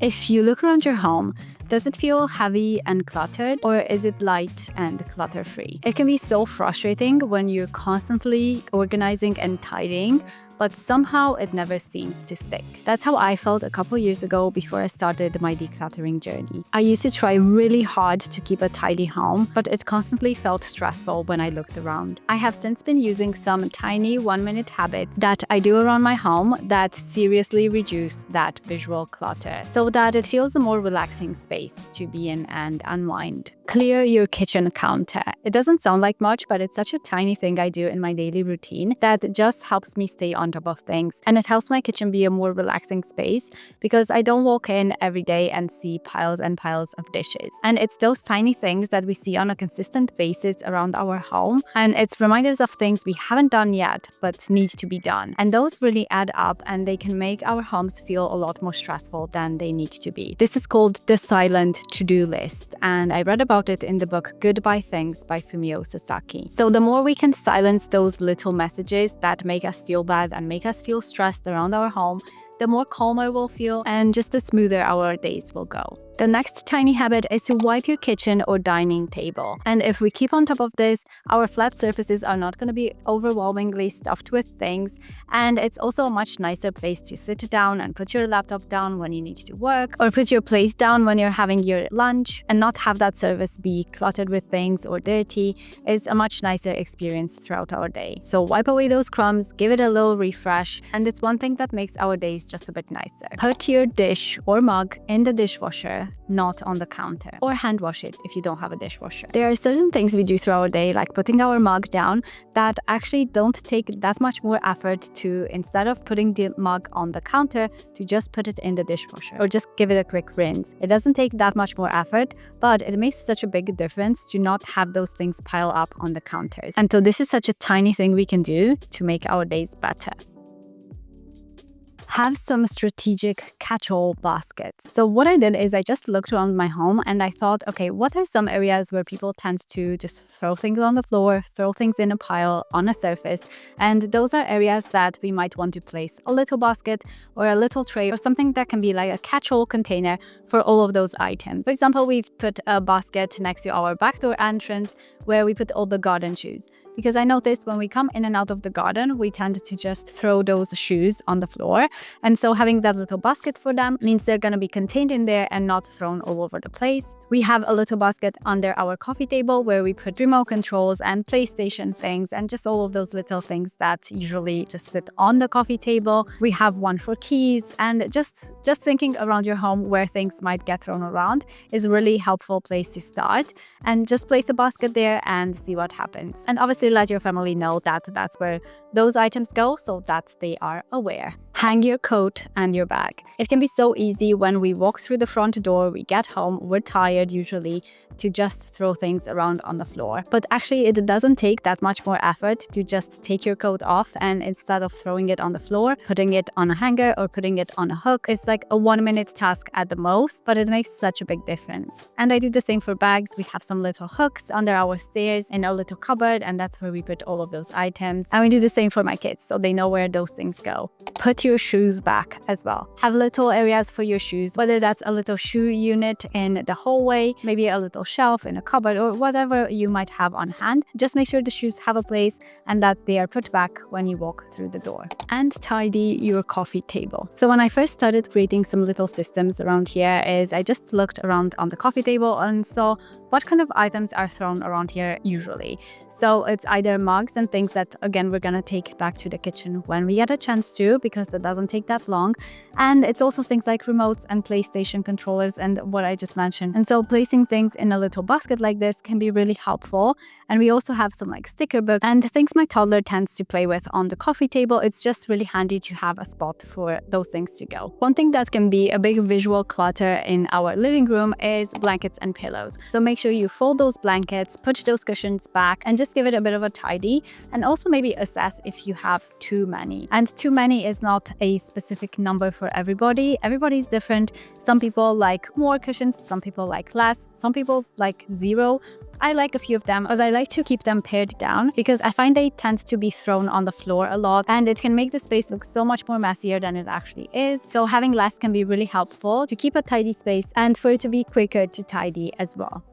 If you look around your home, does it feel heavy and cluttered, or is it light and clutter-free? It can be so frustrating when you're constantly organizing and tidying, but somehow it never seems to stick. That's how I felt a couple years ago before I started my decluttering journey. I used to try really hard to keep a tidy home, but it constantly felt stressful when I looked around. I have since been using some tiny 1-minute habits that I do around my home that seriously reduce that visual clutter so that it feels a more relaxing space to be in and unwind. Clear your kitchen counter. It doesn't sound like much, but it's such a tiny thing I do in my daily routine that just helps me stay on top of things. And it helps my kitchen be a more relaxing space because I don't walk in every day and see piles and piles of dishes. And it's those tiny things that we see on a consistent basis around our home. And it's reminders of things we haven't done yet, but need to be done. And those really add up and they can make our homes feel a lot more stressful than they need to be. This is called the silent to-do list. And I read about it in the book Goodbye Things by Fumio Sasaki. So the more we can silence those little messages that make us feel bad and make us feel stressed around our home, the more calmer we'll feel and just the smoother our days will go. The next tiny habit is to wipe your kitchen or dining table. And if we keep on top of this, our flat surfaces are not going to be overwhelmingly stuffed with things. And it's also a much nicer place to sit down and put your laptop down when you need to work, or put your plates down when you're having your lunch, and not have that surface be cluttered with things or dirty is a much nicer experience throughout our day. So wipe away those crumbs, give it a little refresh, and it's one thing that makes our days just a bit nicer. Put your dish or mug in the dishwasher, not on the counter, or hand wash it if you don't have a dishwasher. There are certain things we do through our day, like putting our mug down, that actually don't take that much more effort to, instead of putting the mug on the counter, to just put it in the dishwasher or just give it a quick rinse. It doesn't take that much more effort, but it makes such a big difference to not have those things pile up on the counters. And so this is such a tiny thing we can do to make our days better. Have some strategic catch-all baskets. So what I did is I just looked around my home and I thought, okay, what are some areas where people tend to just throw things on the floor, throw things in a pile on a surface? And those are areas that we might want to place a little basket or a little tray or something that can be like a catch-all container for all of those items. For example, we've put a basket next to our back door entrance where we put all the garden shoes. Because I noticed when we come in and out of the garden, we tend to just throw those shoes on the floor. And so having that little basket for them means they're going to be contained in there and not thrown all over the place. We have a little basket under our coffee table where we put remote controls and PlayStation things and just all of those little things that usually just sit on the coffee table. We have one for keys, and just thinking around your home where things might get thrown around is a really helpful place to start. And just place a basket there and see what happens. And obviously let your family know that that's where those items go so that they are aware. Hang your coat and your bag. It can be so easy when we walk through the front door, we get home, we're tired usually, to just throw things around on the floor. But actually it doesn't take that much more effort to just take your coat off, and instead of throwing it on the floor, putting it on a hanger or putting it on a hook. It's like a 1-minute task at the most, but it makes such a big difference. And I do the same for bags. We have some little hooks under our stairs in our little cupboard, and that's where we put all of those items. And we do the same for my kids, so they know where those things go. Put your shoes back as well. Have little areas for your shoes, whether that's a little shoe unit in the hallway, maybe a little shelf in a cupboard, or whatever you might have on hand. Just make sure the shoes have a place and that they are put back when you walk through the door. And tidy your coffee table. So when I first started creating some little systems around here is I just looked around on the coffee table and saw what kind of items are thrown around here usually. So it's either mugs and things that, again, we're gonna take back to the kitchen when we get a chance to, because it doesn't take that long. And it's also things like remotes and PlayStation controllers and what I just mentioned. And so placing things in a little basket like this can be really helpful. And we also have some like sticker books and things my toddler tends to play with on the coffee table. It's just really handy to have a spot for those things to go. One thing that can be a big visual clutter in our living room is blankets and pillows. So make sure you fold those blankets, put those cushions back, and just give it a bit of a tidy, and also maybe assess if you have too many. And too many is not a specific number for everybody. Everybody's different. Some people like more cushions, some people like less, some people like 0. I like a few of them as I like to keep them pared down because I find they tend to be thrown on the floor a lot and it can make the space look so much more messier than it actually is. So having less can be really helpful to keep a tidy space and for it to be quicker to tidy as well.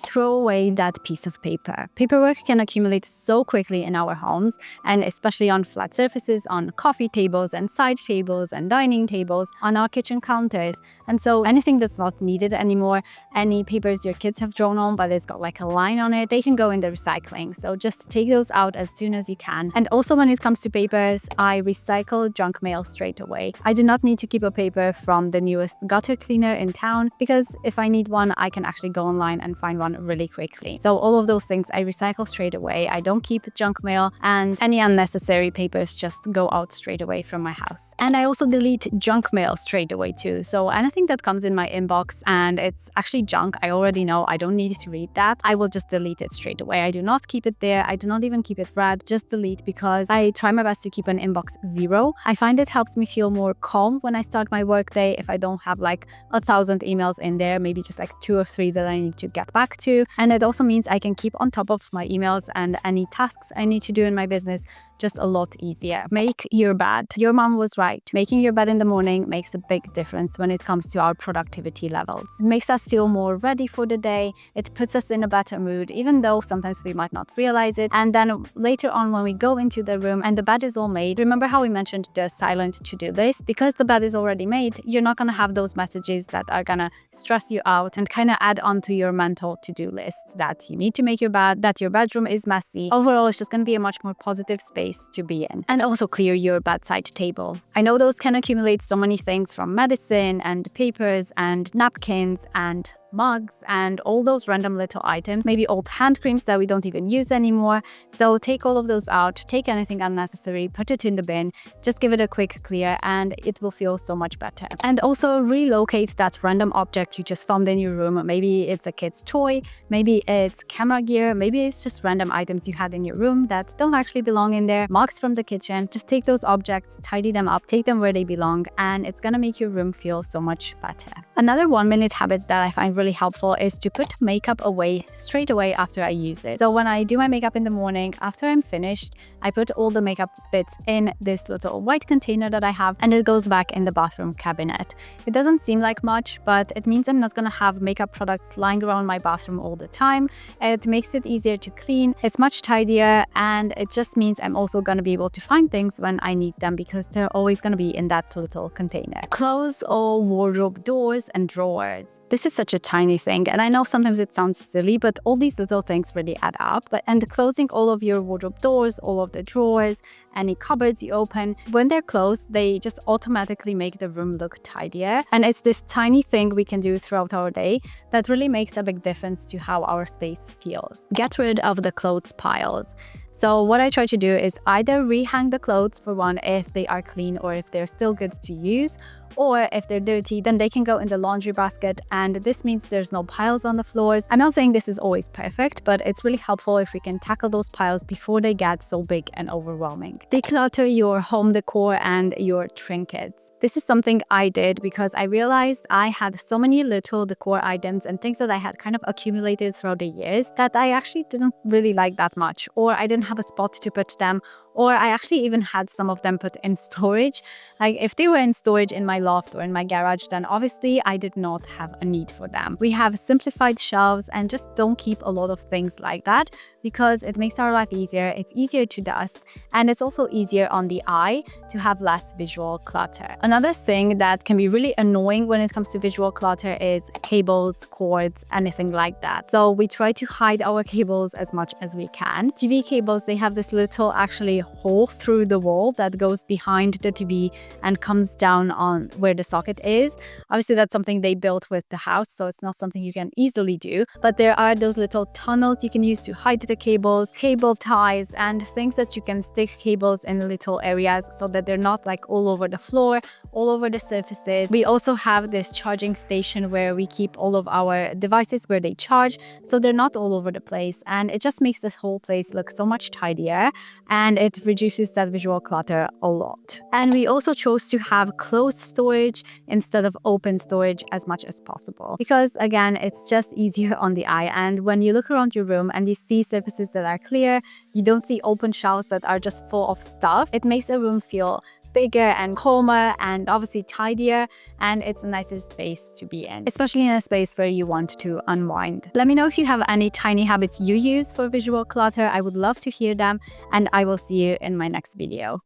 Throw away that piece of paper. Paperwork can accumulate so quickly in our homes, and especially on flat surfaces, on coffee tables and side tables and dining tables, on our kitchen counters. And so anything that's not needed anymore, any papers your kids have drawn on but it's got like a line on it, they can go in the recycling. So just take those out as soon as you can. And also when it comes to papers, I recycle junk mail straight away. I do not need to keep a paper from the newest gutter cleaner in town because if I need one, I can actually go online and find one really quickly. So all of those things I recycle straight away. I don't keep junk mail, and any unnecessary papers just go out straight away from my house. And I also delete junk mail straight away too. So anything that comes in my inbox and it's actually junk, I already know I don't need to read that, I will just delete it straight away. I do not keep it there. I do not even keep it read, just delete, because I try my best to keep an inbox zero. I find it helps me feel more calm when I start my workday if I don't have like 1,000 emails in there, maybe just like 2 or 3 that I need to get back to. And it also means I can keep on top of my emails and any tasks I need to do in my business just a lot easier. Make your bed. Your mom was right. Making your bed in the morning makes a big difference when it comes to our productivity levels. It makes us feel more ready for the day. It puts us in a better mood, even though sometimes we might not realize it. And then later on when we go into the room and the bed is all made, remember how we mentioned the silent to-do list? Because the bed is already made, you're not gonna have those messages that are gonna stress you out and kind of add on to your mental to-do list that you need to make your bed, that your bedroom is messy. Overall, it's just gonna be a much more positive space to be in. And also clear your bedside table. I know those can accumulate so many things from medicine and papers and napkins and mugs and all those random little items, maybe old hand creams that we don't even use anymore. So take all of those out, take anything unnecessary, put it in the bin, just give it a quick clear and it will feel so much better. And also relocate that random object you just found in your room. Maybe it's a kid's toy, maybe it's camera gear, maybe it's just random items you had in your room that don't actually belong in there, mugs from the kitchen. Just take those objects, tidy them up, take them where they belong, and it's gonna make your room feel so much better. Another 1-minute habit that I find really helpful is to put makeup away straight away after I use it. So when I do my makeup in the morning, after I'm finished, I put all the makeup bits in this little white container that I have and it goes back in the bathroom cabinet. It doesn't seem like much, but it means I'm not gonna have makeup products lying around my bathroom all the time. It makes it easier to clean, it's much tidier, and it just means I'm also gonna be able to find things when I need them because they're always gonna be in that little container. Close all wardrobe doors and drawers. This is such a tiny thing, and I know sometimes it sounds silly, but all these little things really add up. And closing all of your wardrobe doors, all of the drawers, any cupboards you open, when they're closed, they just automatically make the room look tidier. And it's this tiny thing we can do throughout our day that really makes a big difference to how our space feels. Get rid of the clothes piles. So what I try to do is either rehang the clothes for one if they are clean or if they're still good to use, or if they're dirty, then they can go in the laundry basket, and this means there's no piles on the floors. I'm not saying this is always perfect, but it's really helpful if we can tackle those piles before they get so big and overwhelming. Declutter your home decor and your trinkets. This is something I did because I realized I had so many little decor items and things that I had kind of accumulated throughout the years that I actually didn't really like that much, or I didn't have a spot to put them, or I actually even had some of them put in storage. Like if they were in storage in my loft or in my garage, then obviously I did not have a need for them. We have simplified shelves, and just don't keep a lot of things like that because it makes our life easier. It's easier to dust, and it's also easier on the eye to have less visual clutter. Another thing that can be really annoying when it comes to visual clutter is cables, cords, anything like that. So we try to hide our cables as much as we can. TV cables, they have this little actually hole through the wall that goes behind the TV and comes down on where the socket is. Obviously that's something they built with the house, so it's not something you can easily do, but there are those little tunnels you can use to hide the cables, cable ties, and things that you can stick cables in little areas so that they're not like all over the floor, all over the surfaces. We also have this charging station where we keep all of our devices where they charge, so they're not all over the place, and it just makes this whole place look so much tidier, and it it reduces that visual clutter a lot. And we also chose to have closed storage instead of open storage as much as possible, because again, it's just easier on the eye. And when you look around your room and you see surfaces that are clear, you don't see open shelves that are just full of stuff, it makes a room feel bigger and calmer and obviously tidier, and it's a nicer space to be in, especially in a space where you want to unwind. Let me know if you have any tiny habits you use for visual clutter. I would love to hear them, and I will see you in my next video.